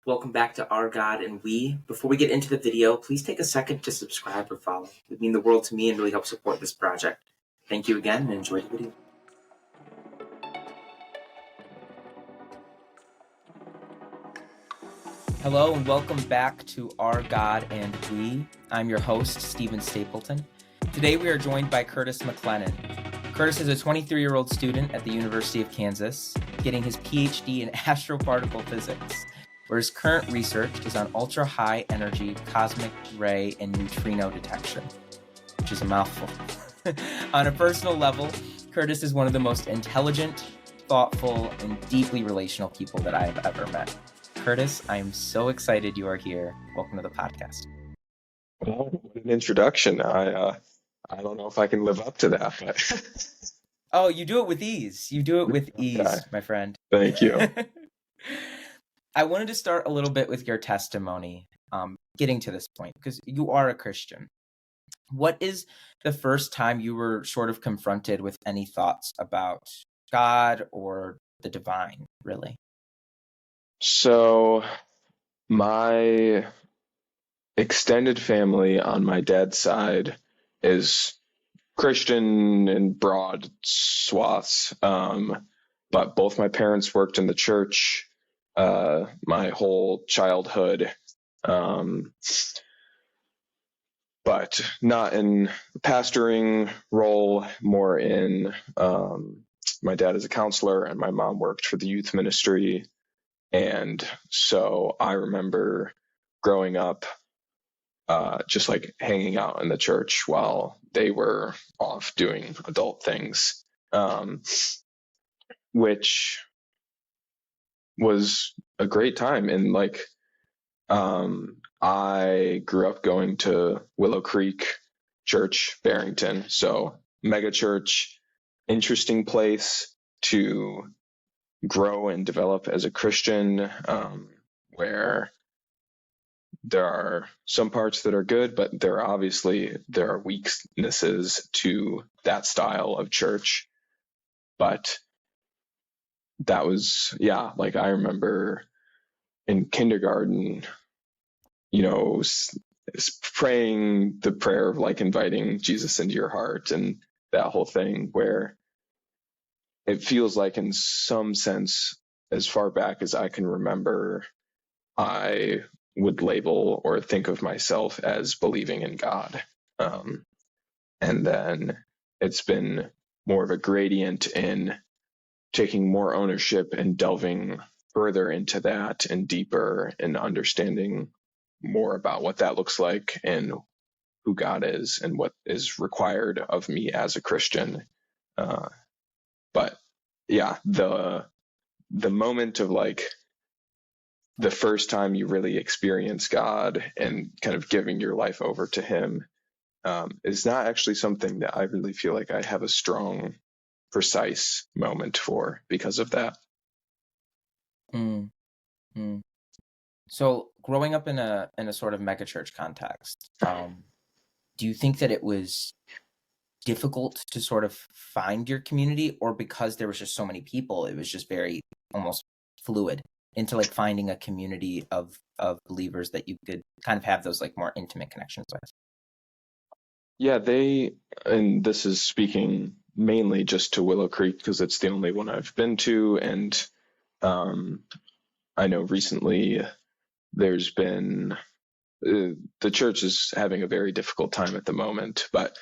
Welcome back to Our God and We. Before we get into the video, please take a second to subscribe or follow. It would mean the world to me and really help support this project. Thank you again and enjoy the video. Hello and welcome back to Our God and We. I'm your host, Stephen Stapleton. Today we are joined by Curtis McClennan. Curtis is a 23-year-old student at the University of Kansas, getting his Ph.D. in astroparticle physics, where his current research is on ultra-high energy cosmic ray and neutrino detection, which is a mouthful. On a personal level, Curtis is one of the most intelligent, thoughtful, and deeply relational people that I have ever met. Curtis, I am so excited you are here. Welcome to the podcast. Well, what an introduction. I don't know if I can live up to that, but Oh, you do it with ease. You do it with ease, Okay. my friend. Thank you. I wanted to start a little bit with your testimony, getting to this point, because you are a Christian. What is the first time you were sort of confronted with any thoughts about God or the divine, really? So my extended family on my dad's side is Christian in broad swaths. But both my parents worked in the church my whole childhood. But not in a pastoring role, more in my dad is a counselor and my mom worked for the youth ministry. And so I remember growing up just like hanging out in the church while they were off doing adult things, which was a great time. And like, I grew up going to Willow Creek Church, Barrington. So mega church, interesting place to grow and develop as a Christian, where there are some parts that are good, but there are weaknesses to that style of church. But that was, like I remember in kindergarten, praying the prayer of like inviting Jesus into your heart and that whole thing, where it feels like in some sense, as far back as I can remember, I would label or think of myself as believing in God. And then it's been more of a gradient in taking more ownership and delving further into that and deeper and understanding more about what that looks like and who God is and what is required of me as a Christian. But yeah, the moment of like the first time you really experience God and kind of giving your life over to Him is not actually something that I really feel like I have a strong, precise moment for because of that. So growing up in a sort of megachurch context, do you think that it was difficult to sort of find your community, or because there was just so many people, it was just very almost fluid into like finding a community of believers that you could kind of have those like more intimate connections with? Yeah, and this is speaking mainly just to Willow Creek because it's the only one I've been to. And I know recently there's been, the church is having a very difficult time at the moment, but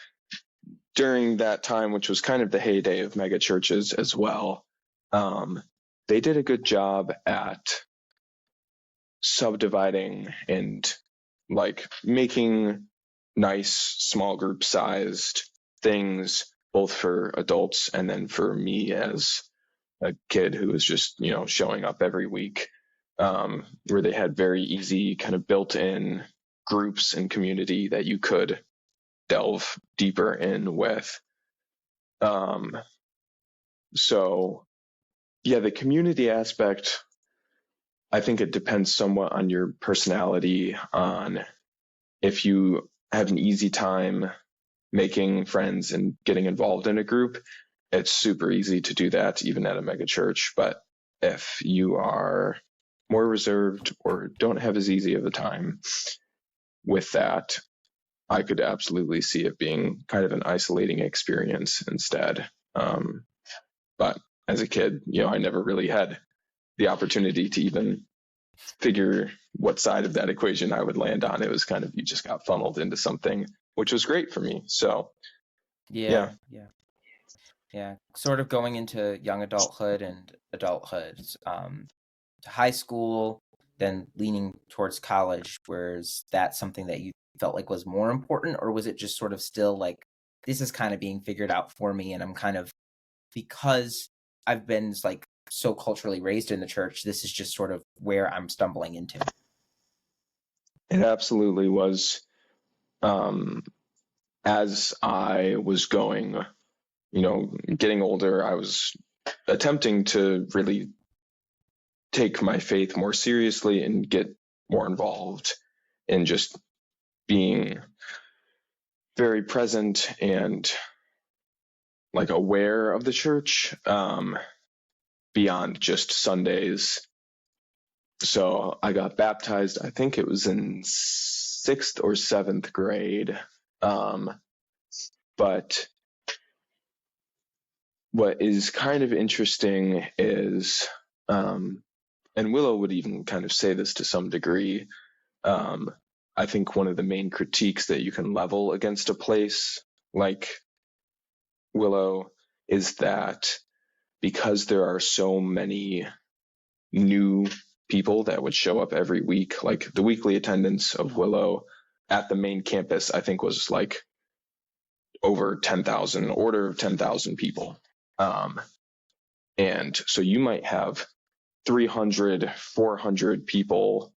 during that time, which was kind of the heyday of mega churches as well, they did a good job at subdividing and like making nice small group sized things, both for adults and then for me as a kid who was just, showing up every week, where they had very easy kind of built in groups and community that you could delve deeper in with. So yeah, the community aspect, I think it depends somewhat on your personality, on if you have an easy time making friends and getting involved in a group. It's super easy to do that even at a mega church. But if you are more reserved or don't have as easy of a time with that, I could absolutely see it being kind of an isolating experience instead. But as a kid, I never really had the opportunity to even figure what side of that equation I would land on. It was kind of, you just got funneled into something, which was great for me. So Yeah. Sort of going into young adulthood and adulthood, to high school, then leaning towards college. Whereas that's something that you felt like was more important, or was it just sort of still like, this is kind of being figured out for me, and I'm kind of, because I've been like so culturally raised in the church, this is just sort of where I'm stumbling into? it absolutely was. As I was going, getting older, I was attempting to really take my faith more seriously and get more involved in just being very present and like aware of the church, beyond just Sundays. So I got baptized, I think it was in 6th or 7th grade. But what is kind of interesting is, and Willow would even kind of say this to some degree, I think one of the main critiques that you can level against a place like Willow is that because there are so many new people that would show up every week, like the weekly attendance of Willow at the main campus, I think was like over 10,000, order of 10,000 people. And so you might have 300, 400 people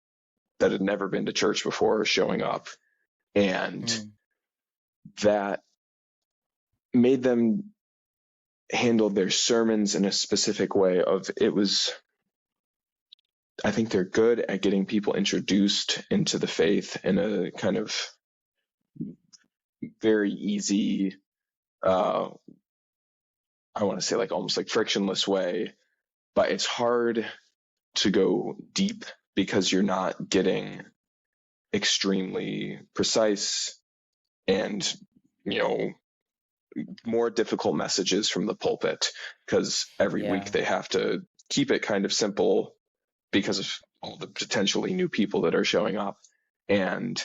that had never been to church before showing up. And that made them handle their sermons in a specific way of, it was, I think they're good at getting people introduced into the faith in a kind of very easy, I want to say like almost like frictionless way, but it's hard to go deep because you're not getting extremely precise and, more difficult messages from the pulpit, because every week they have to keep it kind of simple because of all the potentially new people that are showing up. And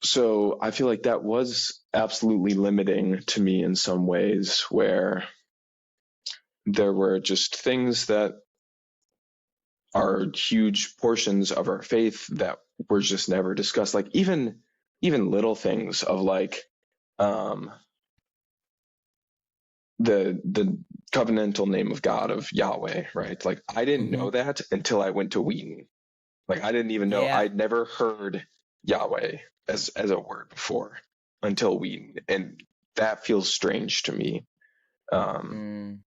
so I feel like that was absolutely limiting to me in some ways, where there were just things that are huge portions of our faith that were just never discussed. Like even little things of like, the covenantal name of God of Yahweh, right? Like I didn't know that until I went to Wheaton. Like I didn't even know, I'd never heard Yahweh as a word before until Wheaton. And that feels strange to me.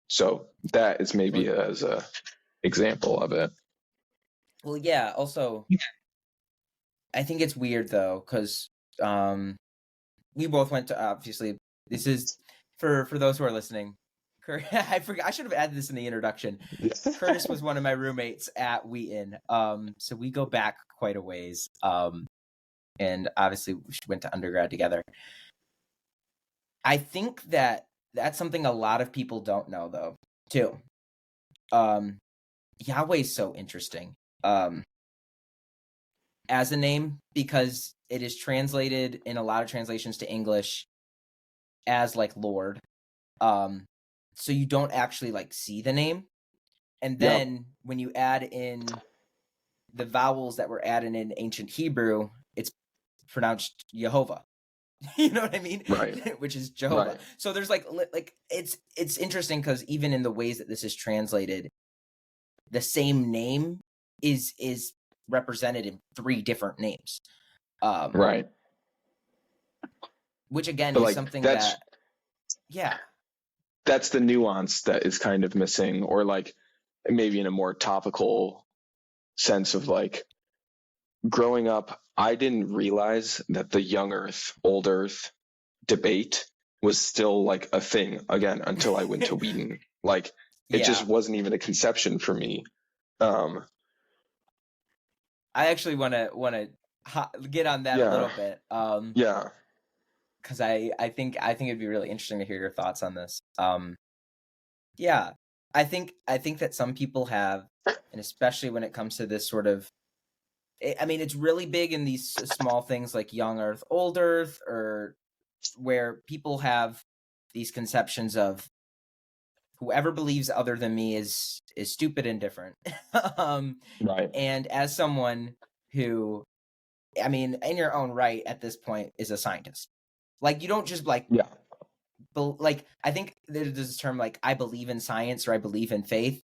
So that is maybe as a example of it. Well, yeah, also, I think it's weird though, because we both went to, obviously, this is, for those who are listening, I forgot, I should have added this in the introduction. Curtis was one of my roommates at Wheaton, so we go back quite a ways, and obviously we went to undergrad together. I think that that's something a lot of people don't know, though, too. Yahweh's so interesting as a name, because it is translated in a lot of translations to English as like Lord. So you don't actually like see the name. And then when you add in the vowels that were added in ancient Hebrew, it's pronounced Jehovah. You know what I mean? Right. Which is Jehovah. Right. So there's like it's interesting, because even in the ways that this is translated, the same name is represented in 3 different names. Right. Which again is something that, that's the nuance that is kind of missing, or like maybe in a more topical sense of like growing up, I didn't realize that the young earth, old earth debate was still like a thing again until I went to Wheaton. Like It just Yeah. wasn't even a conception for me. I actually want to get on that a Yeah, little bit. yeah, Because I think it'd be really interesting to hear your thoughts on this. Yeah, I think that some people have, and especially when it comes to this sort of, I mean, it's really big in these small things like young Earth, old Earth, or where people have these conceptions of whoever believes other than me is stupid and different. um, right. and as someone who, I mean, in your own right at this point is a scientist. Like you don't just like Yeah, like I think there's this term like I believe in science or I believe in faith,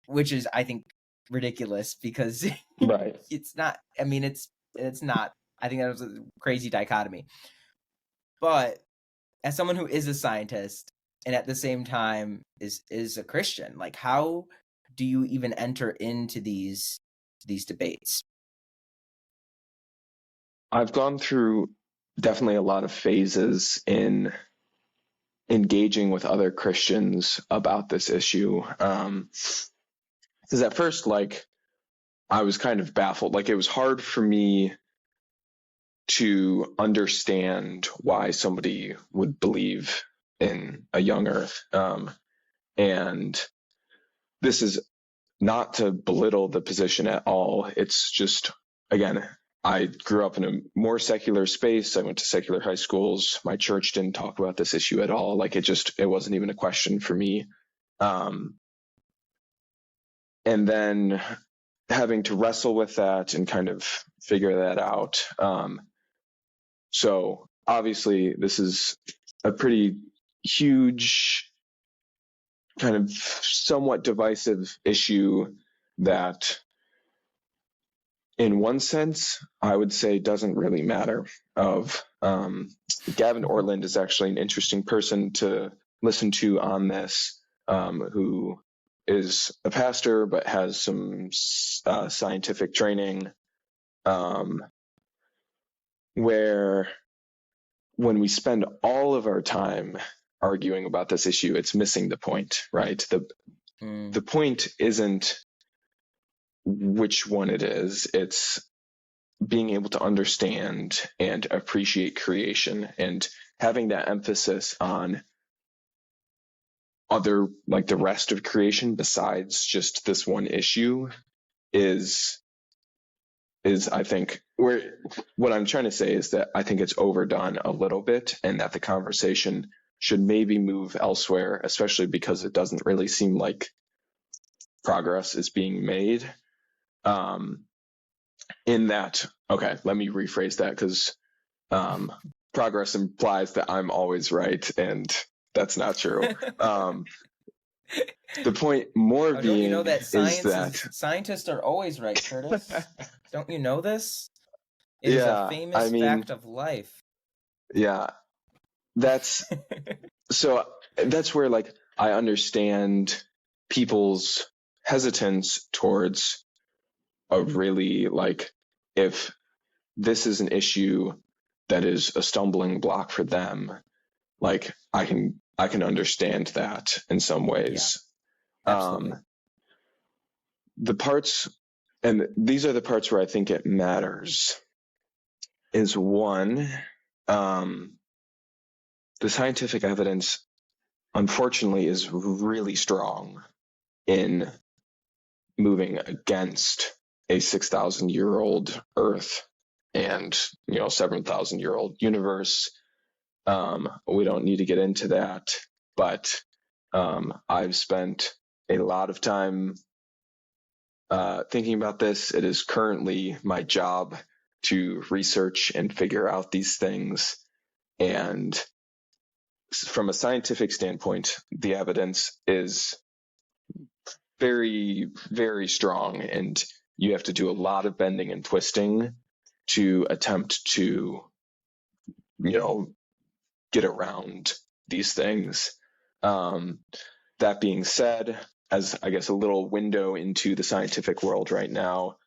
which is I think ridiculous because right. it's not. I mean, it's not. I think that was a crazy dichotomy. But as someone who is a scientist and at the same time is a Christian, like how do you even enter into these debates? I've gone through definitely a lot of phases in engaging with other Christians about this issue. Because at first, like, I was kind of baffled. Like, it was hard for me to understand why somebody would believe in a young Earth. And this is not to belittle the position at all. It's just, again, I grew up in a more secular space. I went to secular high schools. My church didn't talk about this issue at all. Like it wasn't even a question for me. Um, and then having to wrestle with that and kind of figure that out. So obviously this is a pretty huge kind of somewhat divisive issue that in one sense, I would say doesn't really matter. Gavin Ortland is actually an interesting person to listen to on this, who is a pastor but has some scientific training, where when we spend all of our time arguing about this issue, it's missing the point, right? The point isn't which one it is. It's being able to understand and appreciate creation and having that emphasis on other, like the rest of creation besides just this one issue is I think where what I'm trying to say is that I think it's overdone a little bit and that the conversation should maybe move elsewhere, especially because it doesn't really seem like progress is being made. In that, okay, let me rephrase that because progress implies that I'm always right, and that's not true. The point more Oh, don't you know being that is that, scientists are always right, Curtis? Don't you know this? It is a yeah, I famous mean, fact of life. yeah, that's so that's where like I understand people's hesitance towards a really like if this is an issue that is a stumbling block for them, like I can understand that in some Yeah, ways. absolutely. The parts, and these are the parts where I think it matters, is one, the scientific evidence, unfortunately, is really strong in moving against a 6,000-year-old Earth and 7,000-year-old universe. We don't need to get into that, but I've spent a lot of time thinking about this. It is currently my job to research and figure out these things. And from a scientific standpoint, the evidence is very, very strong. And you have to do a lot of bending and twisting to attempt to, get around these things. That being said, as I guess a little window into the scientific world right now,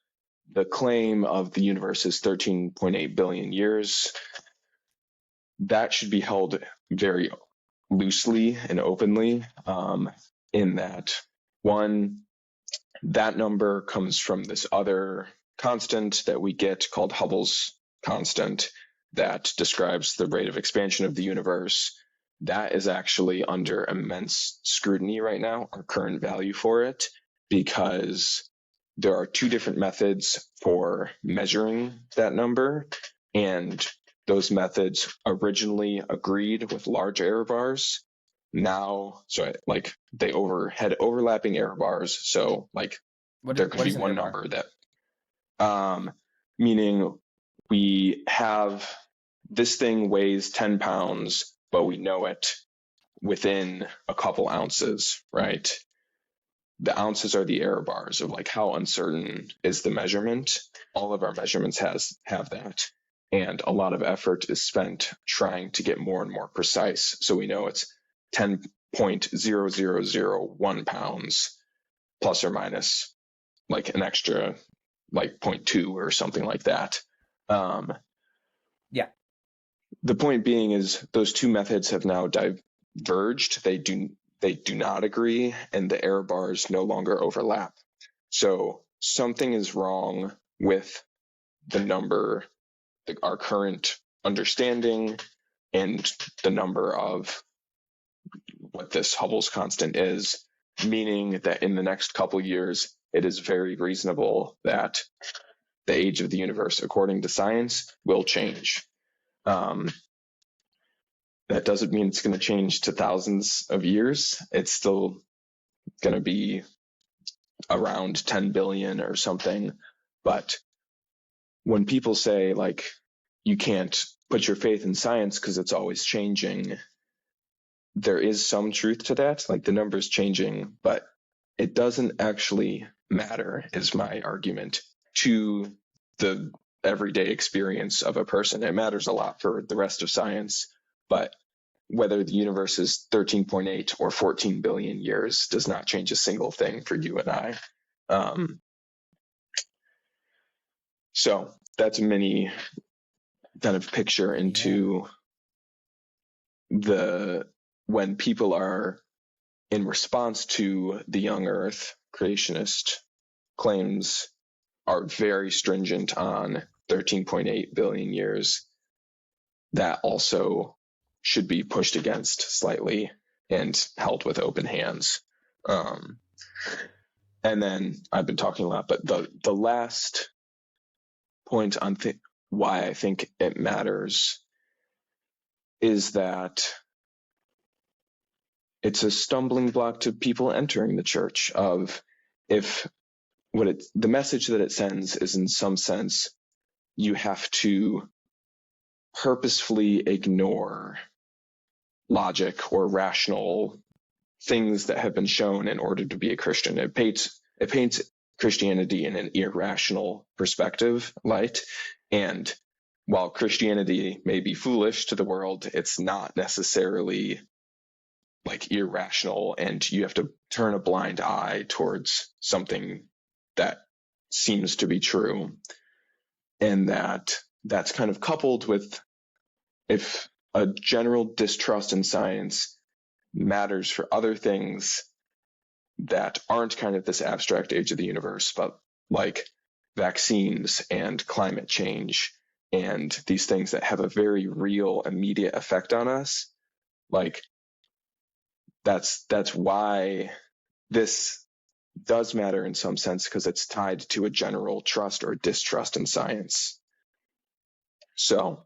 the claim of the universe is 13.8 billion years. That should be held very loosely and openly, in that One, that number comes from this other constant that we get called Hubble's constant that describes the rate of expansion of the universe. That is actually under immense scrutiny right now, our current value for it, because there are two different methods for measuring that number, and those methods originally agreed with large error bars. Now, so like they had overlapping error bars, so like there could be one number that, meaning we have this thing weighs 10 pounds, but we know it within a couple ounces, right? The ounces are the error bars of like how uncertain is the measurement. All of our measurements have that. And a lot of effort is spent trying to get more and more precise. So we know it's 10.0001 pounds plus or minus like an extra like 0.2 or something like that. Yeah. The point being is those two methods have now diverged. They do not agree, and the error bars no longer overlap. So something is wrong with the number, our current understanding, and the number of what this Hubble's constant is, meaning that in the next couple years, it is very reasonable that the age of the universe, according to science, will change. That doesn't mean it's going to change to thousands of years. It's still going to be around 10 billion or something. But when people say, like, you can't put your faith in science because it's always changing, there is some truth to that. Like, the number's changing, but it doesn't actually matter, is my argument, to the everyday experience of a person. It matters a lot for the rest of science, but whether the universe is 13.8 or 14 billion years does not change a single thing for you and I. So that's a mini kind of picture into when people are in response to the young earth creationist claims are very stringent on 13.8 billion years, that also should be pushed against slightly and held with open hands. And then I've been talking a lot, but the last point on why I think it matters is that it's a stumbling block to people entering the church of if the message that it sends is in some sense you have to purposefully ignore logic or rational things that have been shown in order to be a Christian. It paints Christianity in an irrational perspective light. And while Christianity may be foolish to the world, it's not necessarily like irrational, and you have to turn a blind eye towards something that seems to be true. And that's kind of coupled with, if a general distrust in science matters for other things that aren't kind of this abstract age of the universe, but like vaccines and climate change and these things that have a very real immediate effect on us, like that's why this does matter in some sense, because it's tied to a general trust or distrust in science. So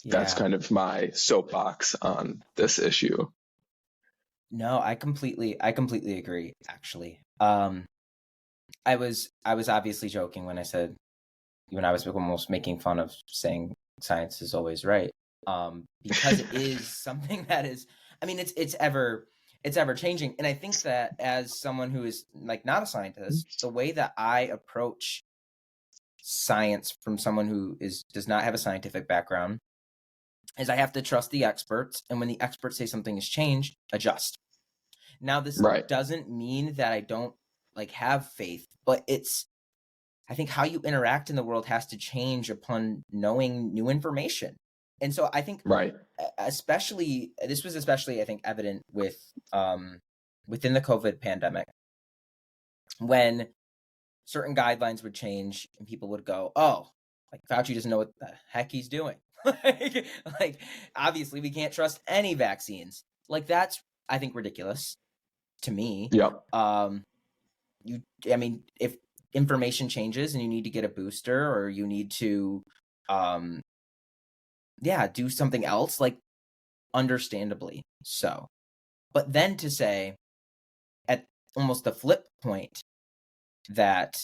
that's kind of my soapbox on this issue. No, I completely agree, actually. I was obviously joking when I said, when I was almost making fun of saying science is always right. Because it is something that is, I mean, it's ever changing. And I think that as someone who is like not a scientist, the way that I approach science from someone who does not have a scientific background is I have to trust the experts, and when the experts say something has changed, adjust. Now, this doesn't mean that I don't like have faith, but I think how you interact in the world has to change upon knowing new information. And so I think, especially, I think, evident with within the COVID pandemic, when certain guidelines would change and people would go, oh, like Fauci doesn't know what the heck he's doing. like obviously we can't trust any vaccines. Like that's, I think, ridiculous to me. Yep. If information changes and you need to get a booster or you need to, do something else, like understandably so. But then to say at almost the flip point that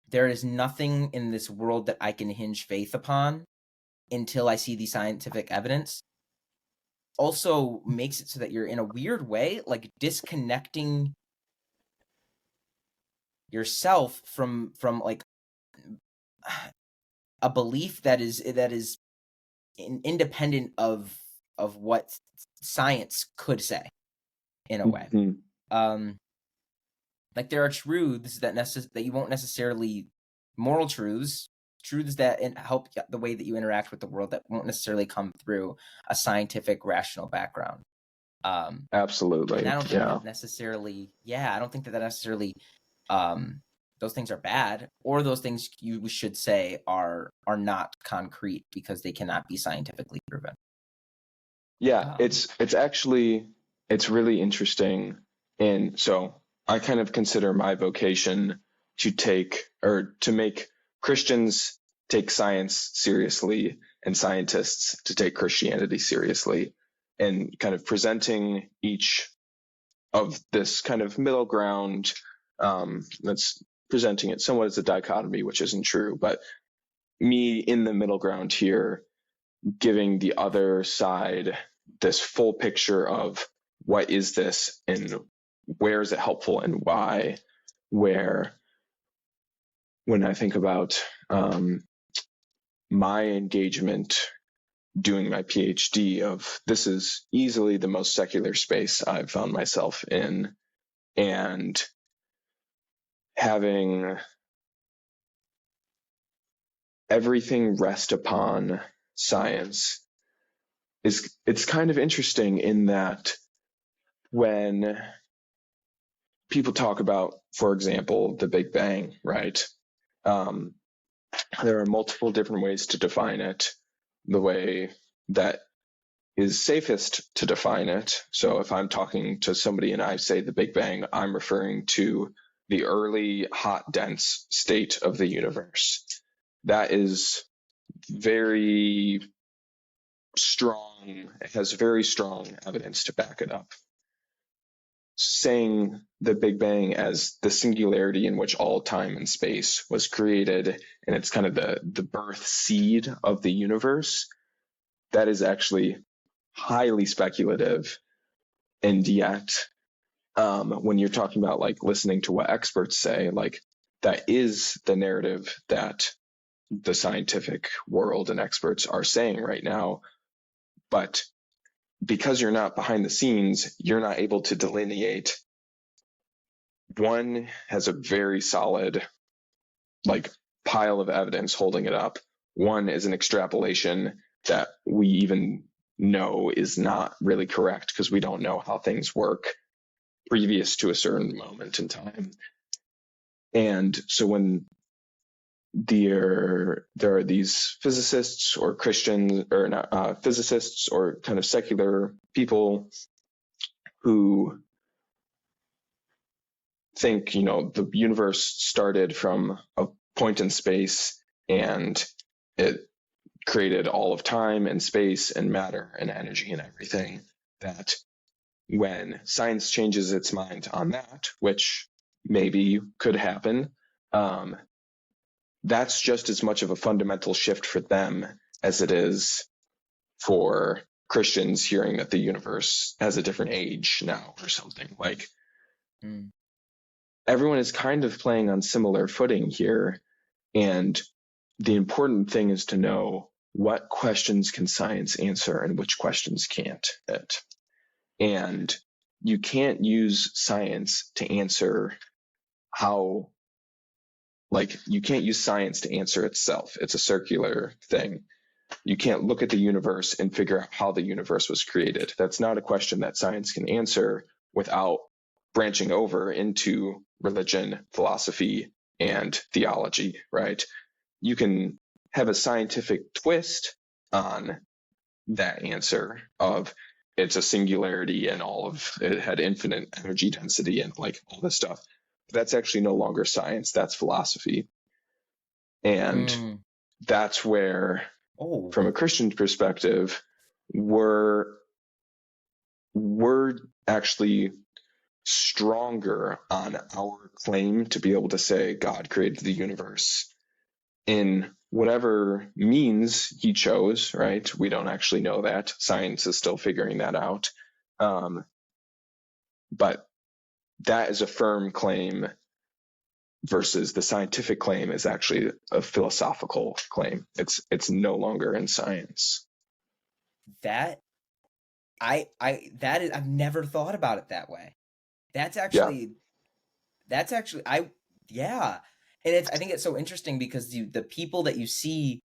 there is nothing in this world that I can hinge faith upon until I see the scientific evidence also makes it so that you're in a weird way like disconnecting yourself from like a belief that is independent of what science could say in a way. Mm-hmm. Like there are truths that you won't necessarily, moral truths that help the way that you interact with the world that won't necessarily come through a scientific rational background. Absolutely. And I don't think that necessarily, I don't think that necessarily those things are bad, or those things we should say are not concrete because they cannot be scientifically proven. Yeah, it's really interesting. And so I kind of consider my vocation to make Christians take science seriously and scientists to take Christianity seriously, and kind of presenting each of this kind of middle ground. That's presenting it somewhat as a dichotomy, which isn't true, but me in the middle ground here, giving the other side this full picture of what is this and where is it helpful and why. Where when I think about my engagement doing my PhD, of this is easily the most secular space I've found myself in, and having everything rest upon science it's kind of interesting in that when people talk about, for example, the Big Bang, right? There are multiple different ways to define it. The way that is safest to define it. So if I'm talking to somebody and I say the Big Bang, I'm referring to the early hot, dense state of the universe. That is very strong, it has very strong evidence to back it up. Saying the Big Bang as the singularity in which all time and space was created, and it's kind of the birth seed of the universe, that is actually highly speculative. And yet, when you're talking about like listening to what experts say, like that is the narrative that the scientific world and experts are saying right now. But because you're not behind the scenes, you're not able to delineate. One has a very solid like pile of evidence holding it up. One is an extrapolation that we even know is not really correct because we don't know how things work previous to a certain moment in time. And so when there are these physicists or Christians or not, physicists or kind of secular people who think, the universe started from a point in space and it created all of time and space and matter and energy and everything, that when science changes its mind on that, which maybe could happen, that's just as much of a fundamental shift for them as it is for Christians hearing that the universe has a different age now or something. Like, everyone is kind of playing on similar footing here. And the important thing is to know what questions can science answer and which questions can't it. And you can't use science to answer you can't use science to answer itself. It's a circular thing. You can't look at the universe and figure out how the universe was created. That's not a question that science can answer without branching over into religion, philosophy, and theology, right? You can have a scientific twist on that answer of it's a singularity and all of it had infinite energy density and like all this stuff. But that's actually no longer science. That's philosophy. And that's where, from a Christian perspective, we're actually stronger on our claim to be able to say God created the universe in whatever means he chose, right? We don't actually know that. Science is still figuring that out. But that is a firm claim versus the scientific claim is actually a philosophical claim. It's no longer in science. That I've never thought about it that way. That's actually yeah. And I think it's so interesting because the people that you see,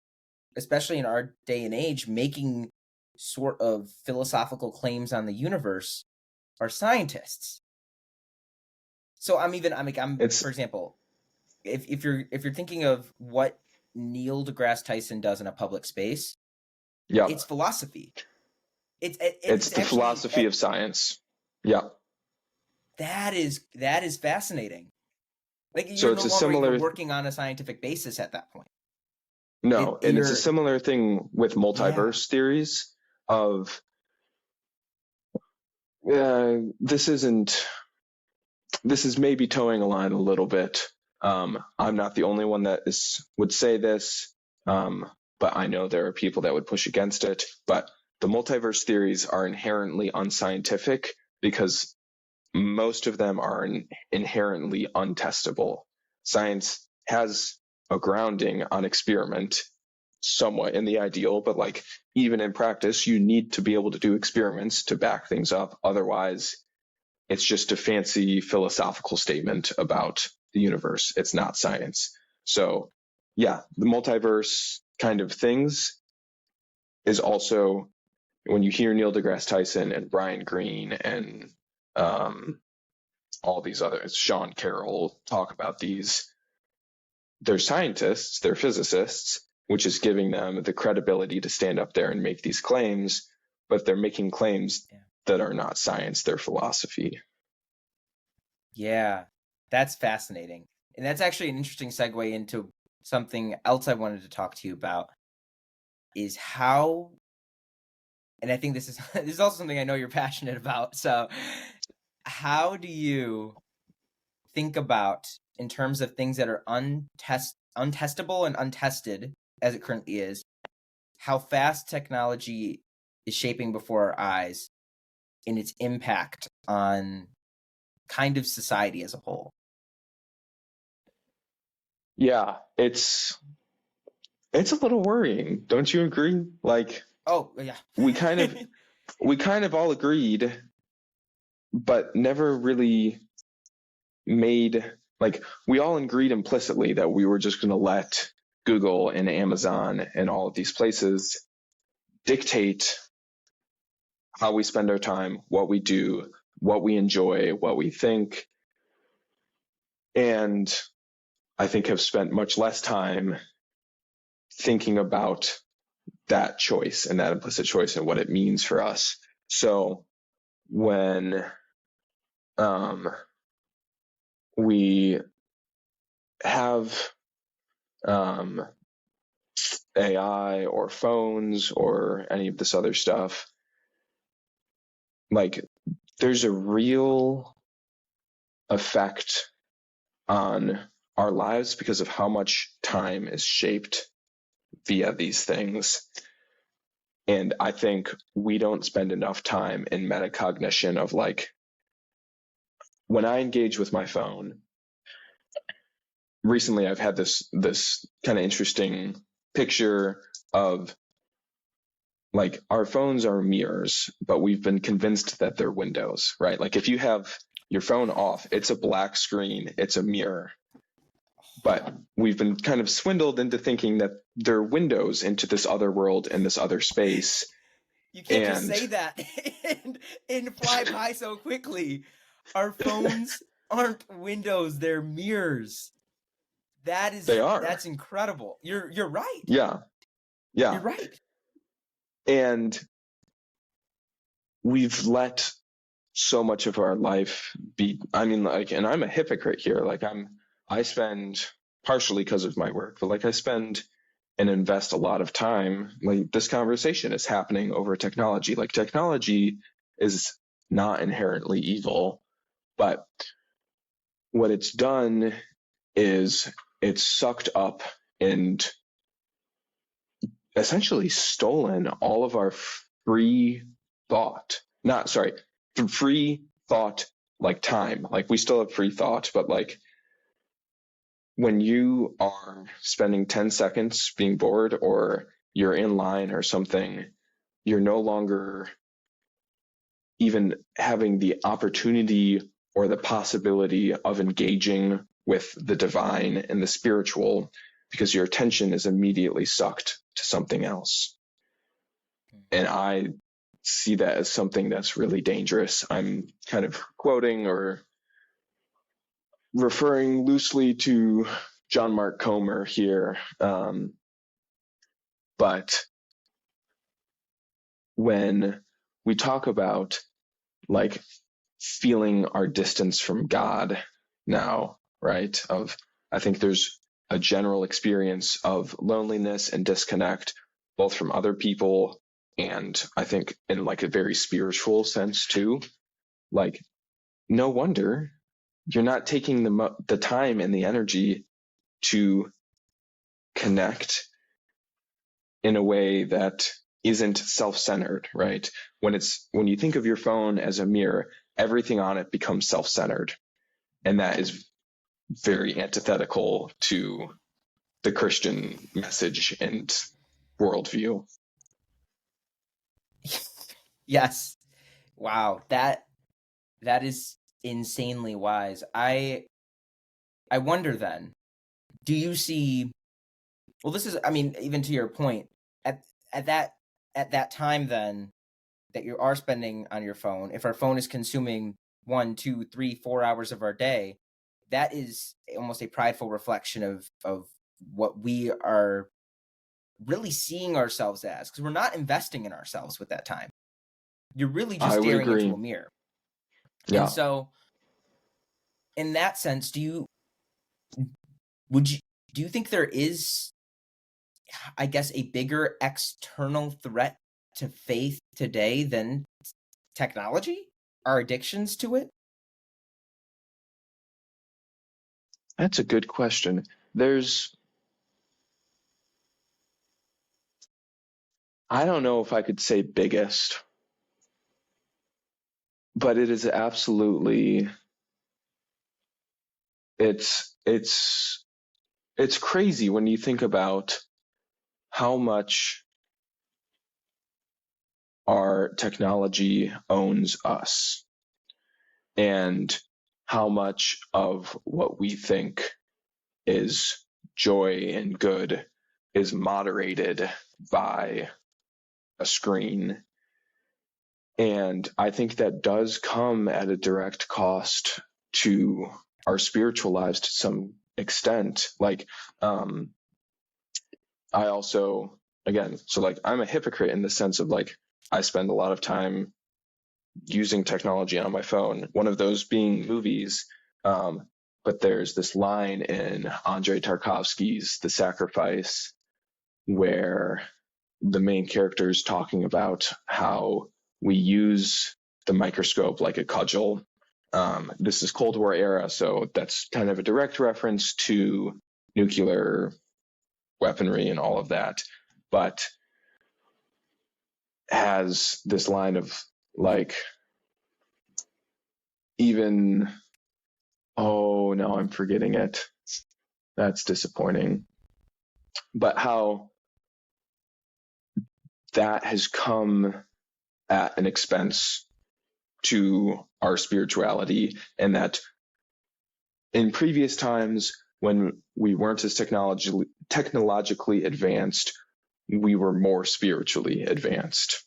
especially in our day and age, making sort of philosophical claims on the universe are scientists. So for example, if you're thinking of what Neil deGrasse Tyson does in a public space, it's philosophy. It's the philosophy of science. Yeah. That is fascinating. Like you're no longer working on a scientific basis at that point. No, it's a similar thing with multiverse theories of this is maybe towing a line a little bit. I'm not the only one that would say this, but I know there are people that would push against it. But the multiverse theories are inherently unscientific because most of them are inherently untestable. Science has a grounding on experiment, somewhat in the ideal, but like even in practice, you need to be able to do experiments to back things up. Otherwise, it's just a fancy philosophical statement about the universe. It's not science. So yeah, the multiverse kind of things is also, when you hear Neil deGrasse Tyson and Brian Greene and all these others, Sean Carroll, talk about these, they're scientists, they're physicists, which is giving them the credibility to stand up there and make these claims, but they're making claims that are not science, they're philosophy. Yeah, that's fascinating. And that's actually an interesting segue into something else I wanted to talk to you about, is how, and I think this is also something I know you're passionate about. So how do you think about, in terms of things that are untestable and untested as it currently is, how fast technology is shaping before our eyes in its impact on kind of society as a whole? Yeah, it's a little worrying. Don't you agree? Like, oh yeah, we kind of all agreed, but never really made, like, we all agreed implicitly that we were just going to let Google and Amazon and all of these places dictate how we spend our time, what we do, what we enjoy, what we think. And I think have spent much less time thinking about that choice and that implicit choice and what it means for us. So when we have AI or phones or any of this other stuff, like, there's a real effect on our lives because of how much time is shaped via these things. And I think we don't spend enough time in metacognition of, like, when I engage with my phone, recently I've had this kind of interesting picture of, like, our phones are mirrors, but we've been convinced that they're windows, right? Like, if you have your phone off, it's a black screen, it's a mirror. But we've been kind of swindled into thinking that there are windows into this other world and this other space. You can't just say that and fly by so quickly. Our phones aren't windows, they're mirrors. That's incredible. You're right. Yeah. You're right. And we've let so much of our life be, and I'm a hypocrite here. I spend, partially because of my work, but I spend and invest a lot of time. This conversation is happening over technology. Technology is not inherently evil, but what it's done is it's sucked up and essentially stolen all of our free thought. Free thought, time. We still have free thought, but when you are spending 10 seconds being bored or you're in line or something, you're no longer even having the opportunity or the possibility of engaging with the divine and the spiritual, because your attention is immediately sucked to something else. And I see that as something that's really dangerous. I'm kind of quoting or referring loosely to John Mark Comer here. But when we talk about feeling our distance from God now, right? I think there's a general experience of loneliness and disconnect, both from other people and I think in a very spiritual sense too. No wonder you're not taking the time and the energy to connect in a way that isn't self-centered, right? When you think of your phone as a mirror, everything on it becomes self-centered. And that is very antithetical to the Christian message and worldview. Yes. Wow. That is insanely wise. I wonder then, do you see, well, this is, even to your point, at that time then that you are spending on your phone, if our phone is consuming 1, 2, 3, 4 hours of our day, that is almost a prideful reflection of what we are really seeing ourselves as, because we're not investing in ourselves with that time. You're really just staring into a mirror. Yeah. And so in that sense, do you think there is, I guess, a bigger external threat to faith today than technology? Our addictions to it? That's a good question. I don't know if I could say biggest, but it is absolutely, it's crazy when you think about how much our technology owns us and how much of what we think is joy and good is moderated by a screen. And I think that does come at a direct cost to our spiritual lives to some extent. I also, again, I'm a hypocrite in the sense of I spend a lot of time using technology on my phone, one of those being movies. But there's this line in Andrei Tarkovsky's The Sacrifice where the main character is talking about how we use the microscope like a cudgel. This is Cold War era, so that's kind of a direct reference to nuclear weaponry and all of that, but has this line of oh no, I'm forgetting it. That's disappointing. But how that has come at an expense to our spirituality, and that in previous times when we weren't as technologically advanced, we were more spiritually advanced.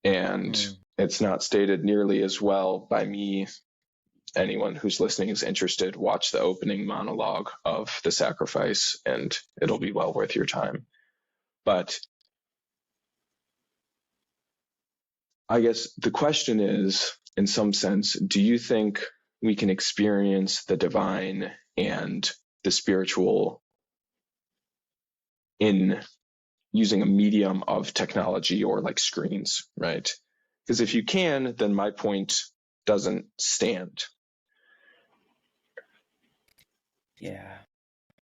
And it's not stated nearly as well by me. Anyone who's listening is interested, watch the opening monologue of The Sacrifice, and it'll be well worth your time. But I guess the question is, in some sense, do you think we can experience the divine and the spiritual in using a medium of technology or like screens, right? Because if you can, then my point doesn't stand. Yeah,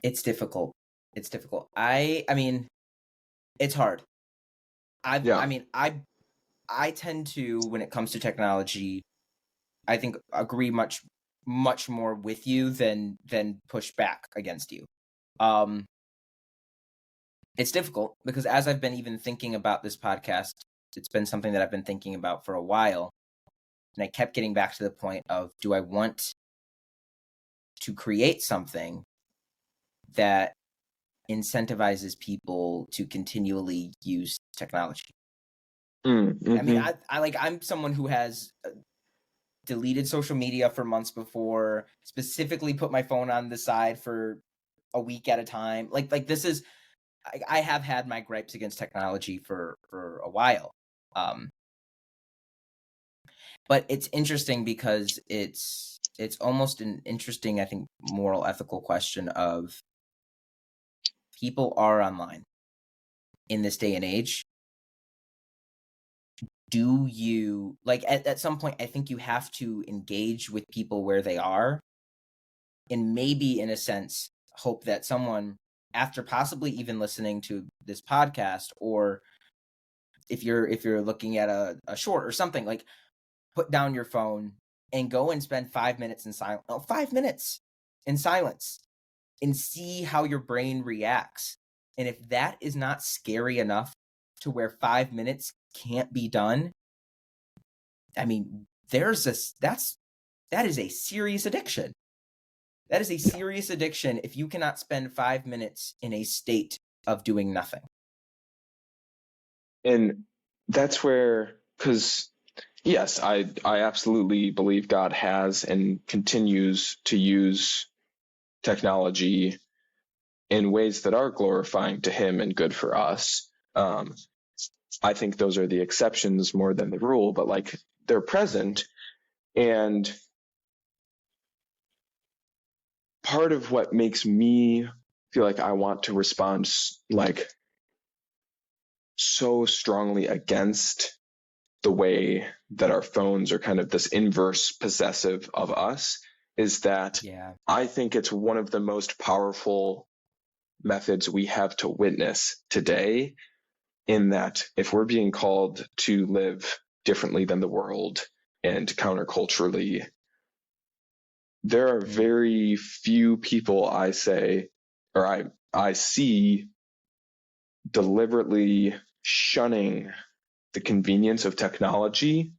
it's difficult. It's difficult. I mean, it's hard. I mean, I tend to, when it comes to technology, I think agree much more with you than push back against you. It's difficult because as I've been even thinking about this podcast, it's been something that I've been thinking about for a while, and I kept getting back to the point of, do I want to create something that incentivizes people to continually use technology? Mm-hmm. I mean, I'm someone who has deleted social media for months before, specifically put my phone on the side for a week at a time. Like this is, I have had my gripes against technology for a while. But it's interesting because it's almost an interesting, I think, moral, ethical question of, people are online in this day and age. Do you, like, at some point, I think you have to engage with people where they are, and maybe, in a sense, hope that someone, after possibly even listening to this podcast, or if you're looking at a short or something, like, put down your phone and go and spend 5 minutes in silence. 5 minutes in silence, and see how your brain reacts. And if that is not scary enough to where 5 minutes can't be done, I mean, that is a serious addiction. That is a serious addiction if you cannot spend 5 minutes in a state of doing nothing. And that's where, because yes, I absolutely believe God has and continues to use technology in ways that are glorifying to him and good for us. I think those are the exceptions more than the rule, but like, they're present. And part of what makes me feel like I want to respond like so strongly against the way that our phones are kind of this inverse possessive of us is that I think it's one of the most powerful methods we have to witness today, in that if we're being called to live differently than the world and counterculturally, there are very few people I see deliberately shunning the convenience of technology,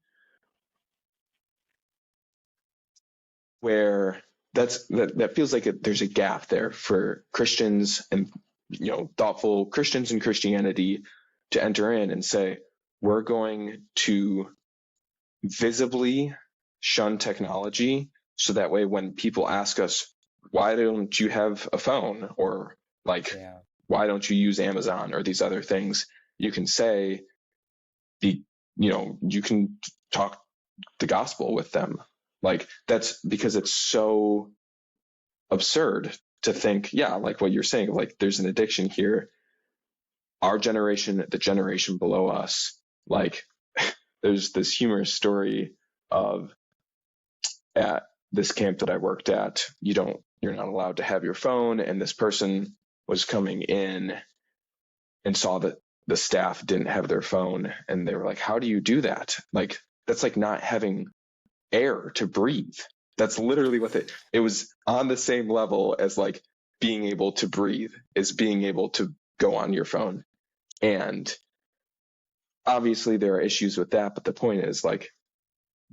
where that feels like there's a gap there for Christians and thoughtful Christians and Christianity to enter in and say, we're going to visibly shun technology, so that way when people ask us, why don't you have a phone, or like, why don't you use Amazon or these other things, you can say you can talk the gospel with them. Like, that's because it's so absurd to think, like what you're saying, like, there's an addiction here. Our generation, the generation below us, like, there's this humorous story of, at this camp that I worked at, you're not allowed to have your phone, and this person was coming in and saw that the staff didn't have their phone, and they were like, how do you do that? Like, that's like not having air to breathe. That's literally what it was, on the same level as like being able to breathe is being able to go on your phone. And obviously there are issues with that, but the point is, like,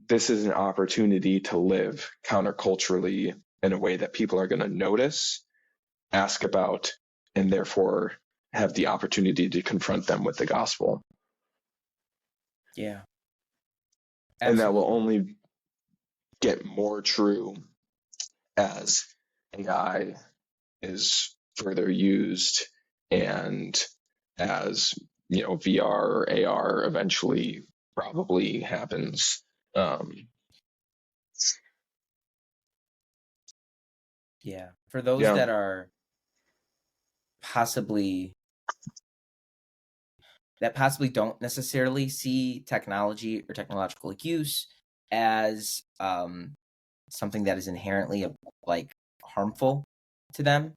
this is an opportunity to live counterculturally in a way that people are going to notice, ask about, and therefore have the opportunity to confront them with the gospel. Yeah. Absolutely. And that will only get more true as AI is further used and as, VR or AR eventually probably happens. Yeah. For those Yeah. that are possibly don't necessarily see technology or technological use as something that is inherently like harmful to them,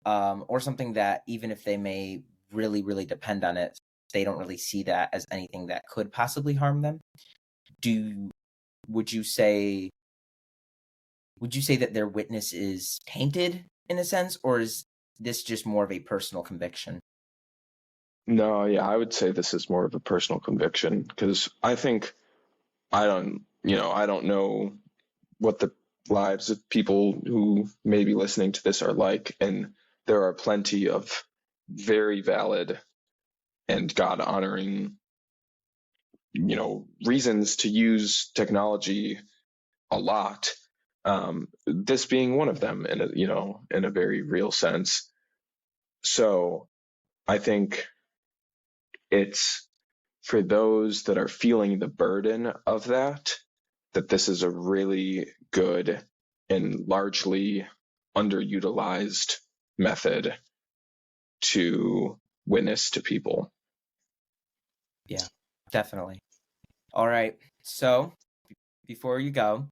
or something that even if they may really, really depend on it, they don't really see that as anything that could possibly harm them. Would you say that their witness is tainted in a sense, or is this just more of a personal conviction? No, yeah, I would say this is more of a personal conviction because I think I don't know what the lives of people who may be listening to this are like, and there are plenty of very valid and God honoring, reasons to use technology a lot. This being one of them in a very real sense. So I think it's for those that are feeling the burden of that this is a really good and largely underutilized method to witness to people. Yeah, definitely. All right. So before you go,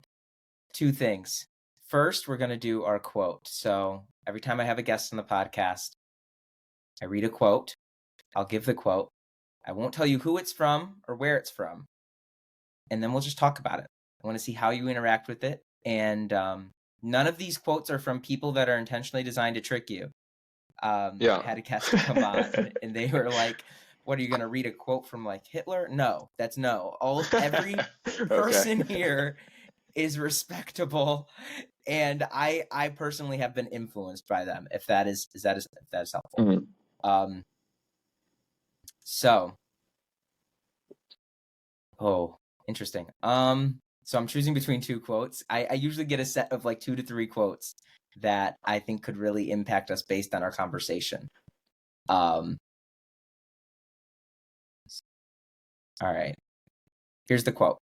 two things. First, we're going to do our quote. So every time I have a guest on the podcast, I read a quote. I'll give the quote. I won't tell you who it's from or where it's from. And then we'll just talk about it. I want to see how you interact with it. And none of these quotes are from people that are intentionally designed to trick you. Yeah. I had a guest come on and they were like, what, are you going to read a quote from like Hitler? No, that's no. Every person here is respectable, and I personally have been influenced by them, if that is helpful. Mm-hmm. So interesting. So I'm choosing between two quotes. I usually get a set of like 2 to 3 quotes that I think could really impact us based on our conversation. All right. Here's the quote.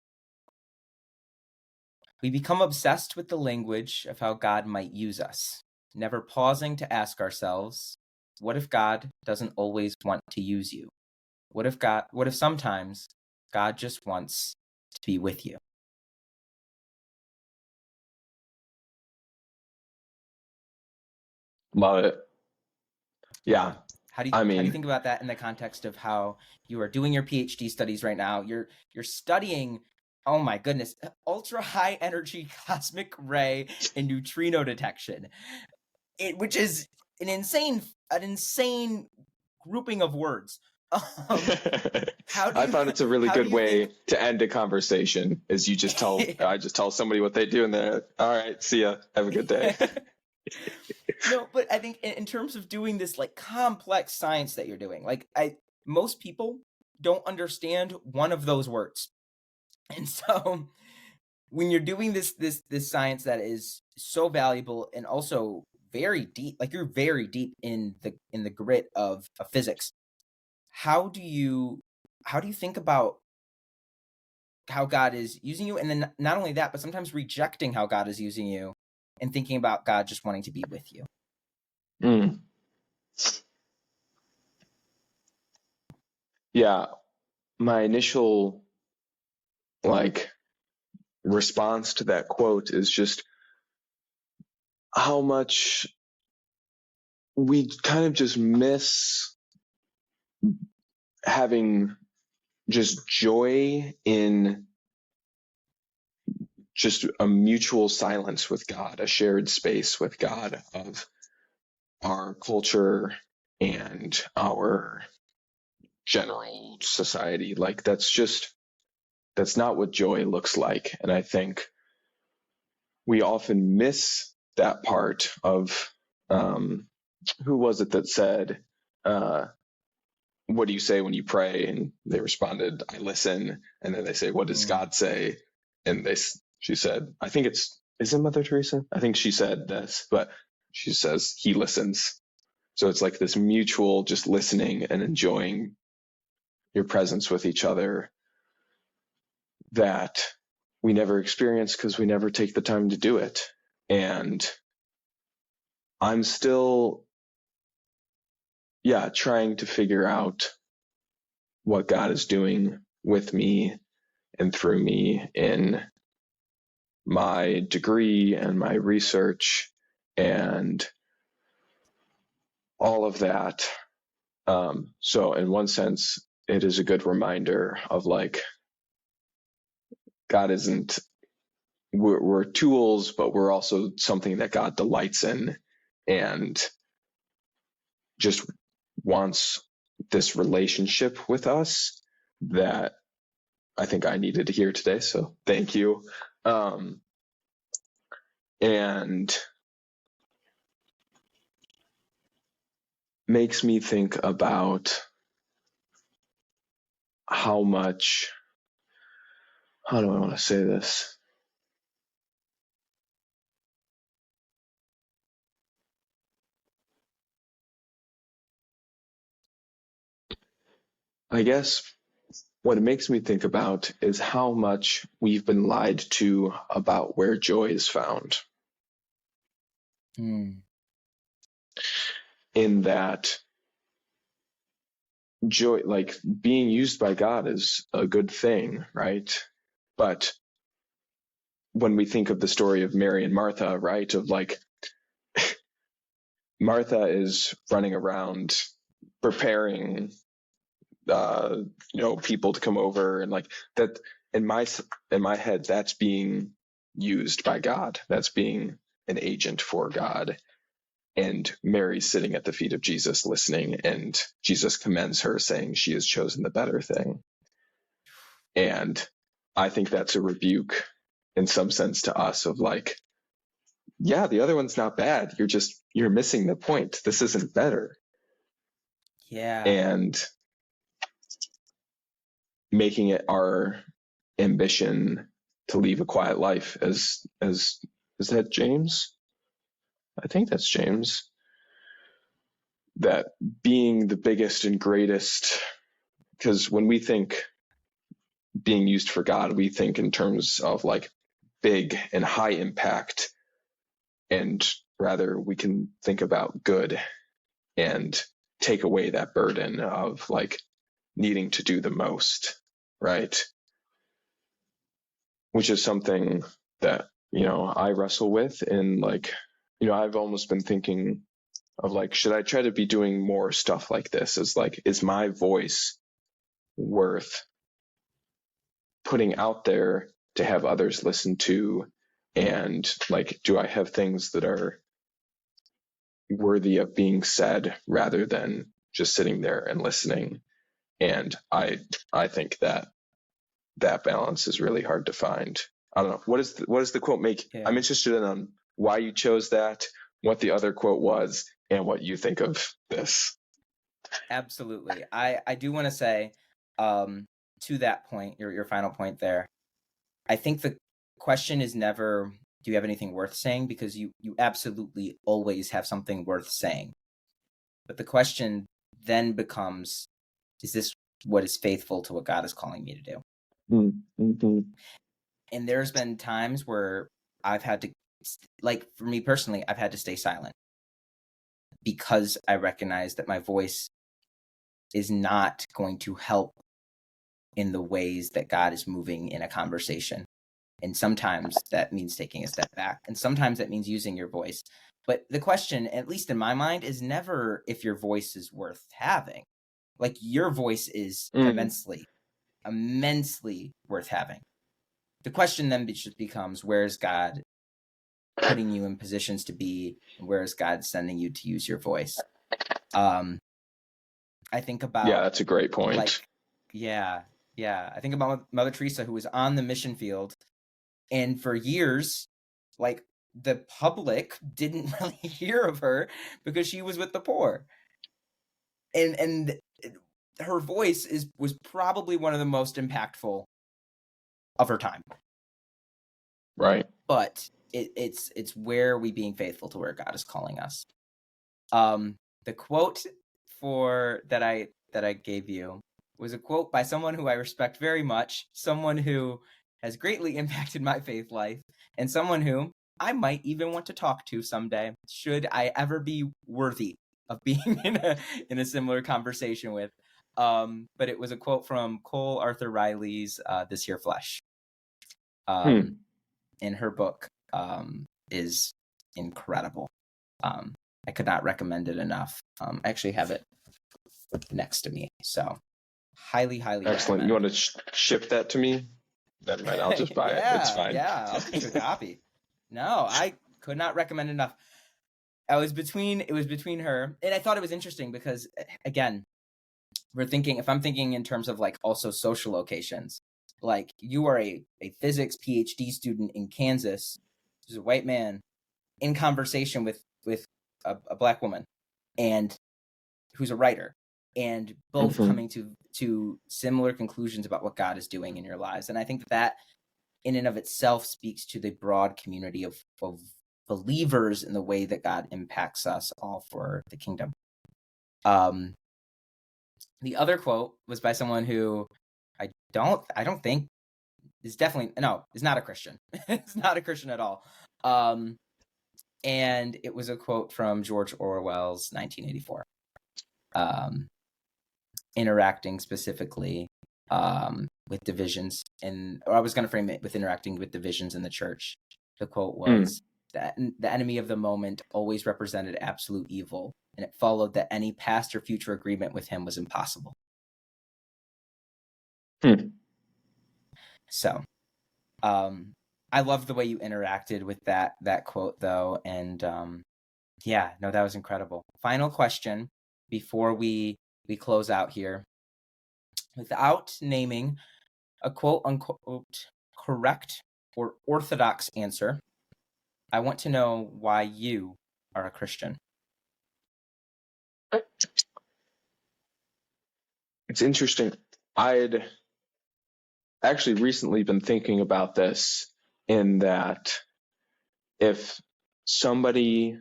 We become obsessed with the language of how God might use us, never pausing to ask ourselves, what if God doesn't always want to use you? What if sometimes God just wants to be with you? Love it. Yeah. How do you think about that in the context of how you are doing your PhD studies right now? You're studying, oh my goodness, ultra high energy cosmic ray and neutrino detection, which is an insane grouping of words. I found it's a really good way to end a conversation. Is you just tell I just tell somebody what they do, and they're all right. See ya. Have a good day. No, but I think in terms of doing this like complex science that you're doing, like most people don't understand one of those words. And so when you're doing this science that is so valuable and also very deep, like you're very deep in the grit of physics, how do you think about how God is using you, and then not only that, but sometimes rejecting how God is using you and thinking about God just wanting to be with you? Yeah, my initial response to that quote is just how much we kind of just miss having just joy in just a mutual silence with God, a shared space with God of our culture and our general society. Like that's not what joy looks like. And I think we often miss that part of, who was it that said, what do you say when you pray? And they responded, I listen. And then they say, what does God say? And she said, I think is it Mother Teresa? I think she said this, but she says he listens. So it's like this mutual just listening and enjoying your presence with each other that we never experience because we never take the time to do it. And I'm still, trying to figure out what God is doing with me and through me in my degree and my research and all of that. So in one sense, it is a good reminder of like, God isn't, we're tools, but we're also something that God delights in and just wants this relationship with us that I think I needed to hear today. So thank you. And makes me think about how much, how do I want to say this? I guess what it makes me think about is how much we've been lied to about where joy is found. In that joy, like being used by God is a good thing, right? But when we think of the story of Mary and Martha, right, of like Martha is running around preparing people to come over, and like that in my head, that's being used by God. That's being an agent for God. And Mary's sitting at the feet of Jesus listening, and Jesus commends her, saying she has chosen the better thing. And I think that's a rebuke in some sense to us of like, yeah, the other one's not bad. You're missing the point. This isn't better. Yeah. And making it our ambition to leave a quiet life, as is that James? I think that's James. That being the biggest and greatest, because when we think being used for God, we think in terms of like big and high impact, and rather we can think about good and take away that burden of like needing to do the most, right? Which is something that, I wrestle with. And like, I've almost been thinking of like, should I try to be doing more stuff like this? Is my voice worth putting out there to have others listen to? And like, do I have things that are worthy of being said rather than just sitting there and listening? And I think that balance is really hard to find. I don't know. What does the quote make? Yeah. I'm interested in why you chose that, what the other quote was, and what you think of this. Absolutely. I do want to say, to that point, your final point there, I think the question is never, do you have anything worth saying? Because you absolutely always have something worth saying. But the question then becomes, is this what is faithful to what God is calling me to do? Mm-hmm. And there's been times where I've had to, like for me personally, I've had to stay silent because I recognize that my voice is not going to help in the ways that God is moving in a conversation. And sometimes that means taking a step back, and sometimes that means using your voice. But the question, at least in my mind, is never if your voice is worth having. Like your voice is immensely worth having. The question then just becomes, where is God putting you in positions to be, and where is God sending you to use your voice? I think about... Yeah, that's a great point. I think about Mother Teresa, who was on the mission field, and for years, like the public didn't really hear of her because she was with the poor. And her voice was probably one of the most impactful of her time. Right. But it's where we being faithful to where God is calling us. The quote that I gave you was a quote by someone who I respect very much, someone who has greatly impacted my faith life, and someone who I might even want to talk to someday, should I ever be worthy of being in a similar conversation with. But it was a quote from Cole Arthur Riley's This Here Flesh. In her book, is incredible. I could not recommend it enough. I actually have it next to me, so highly Excellent. recommend. You want to ship that to me? Never mind, I'll just buy it. It's fine. Yeah, I'll get you a copy. No, I could not recommend it enough. It was between her, and I thought it was interesting because, again, if I'm thinking in terms of like also social locations, like you are a physics PhD student in Kansas, who's a white man, in conversation with a black woman, and who's a writer, and both coming to similar conclusions about what God is doing in your lives. And I think that in and of itself speaks to the broad community of believers in the way that God impacts us all for the kingdom. The other quote was by someone who I don't think is not a Christian. It's not a Christian at all. And it was a quote from George Orwell's 1984. Interacting specifically with divisions, or I was going to frame it with interacting with divisions in the church. The quote was that the enemy of the moment always represented absolute evil, and it followed that any past or future agreement with him was impossible. So, I love the way you interacted with that quote, though, and that was incredible. Final question before we close out here. Without naming a quote unquote correct or orthodox answer, I want to know why you are a Christian. It's interesting. I'd actually recently been thinking about this, in that if somebody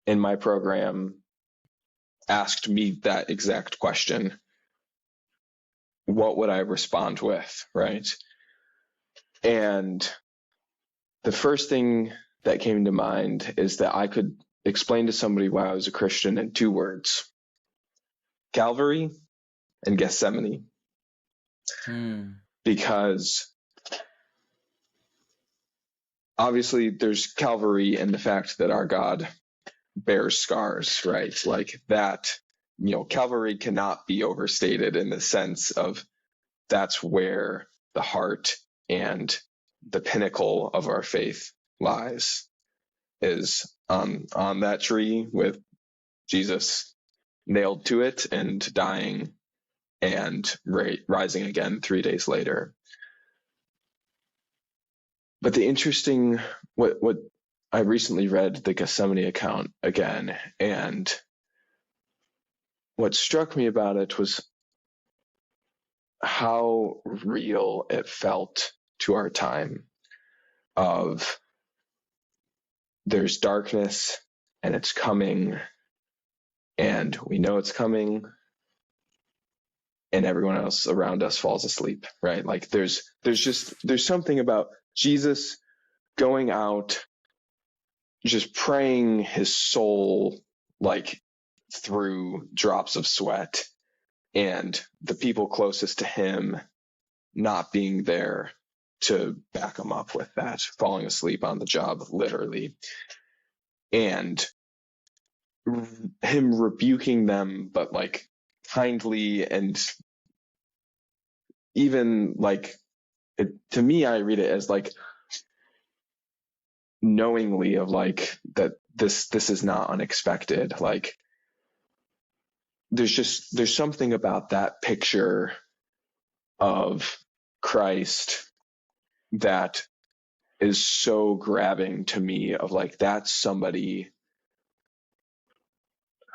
in my program asked me that exact question, what would I respond with, right? And the first thing that came to mind is that I could explain to somebody why I was a Christian in 2 words: Calvary and Gethsemane. Because obviously there's Calvary in the fact that our God bears scars, right? Like that, Calvary cannot be overstated in the sense of that's where the heart and the pinnacle of our faith lies, is on that tree with Jesus nailed to it and dying and rising again 3 days later. But the interesting, what I recently read the Gethsemane account again, and what struck me about it was how real it felt to our time of there's darkness and it's coming, and we know it's coming, and everyone else around us falls asleep, right? Like there's something about Jesus going out, just praying his soul like through drops of sweat, and the people closest to him not being there to back him up with that, falling asleep on the job, literally, and him rebuking them, but like kindly, and even like to me, I read it as like knowingly of like that this is not unexpected. Like there's something about that picture of Christ that is so grabbing to me of like, that's somebody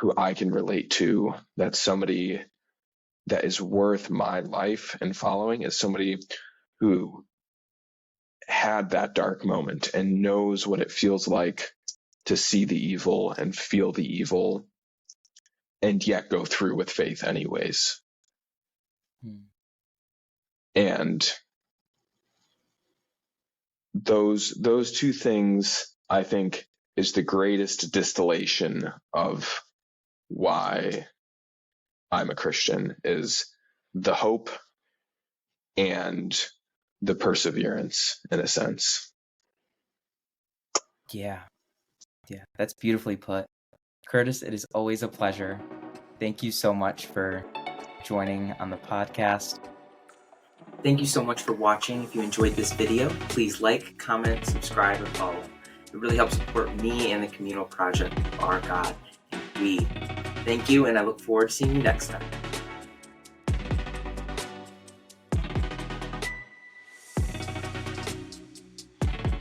who I can relate to. That's somebody that is worth my life and following, is somebody who had that dark moment and knows what it feels like to see the evil and feel the evil and yet go through with faith anyways. And those two things, I think, is the greatest distillation of why I'm a Christian, is the hope and the perseverance, in a sense. Yeah, that's beautifully put. Curtis, it is always a pleasure. Thank you so much for joining on the podcast. Thank you so much for watching. If you enjoyed this video, please like, comment, subscribe, or follow. It really helps support me and the communal project of Our God and We. Thank you, and I look forward to seeing you next time.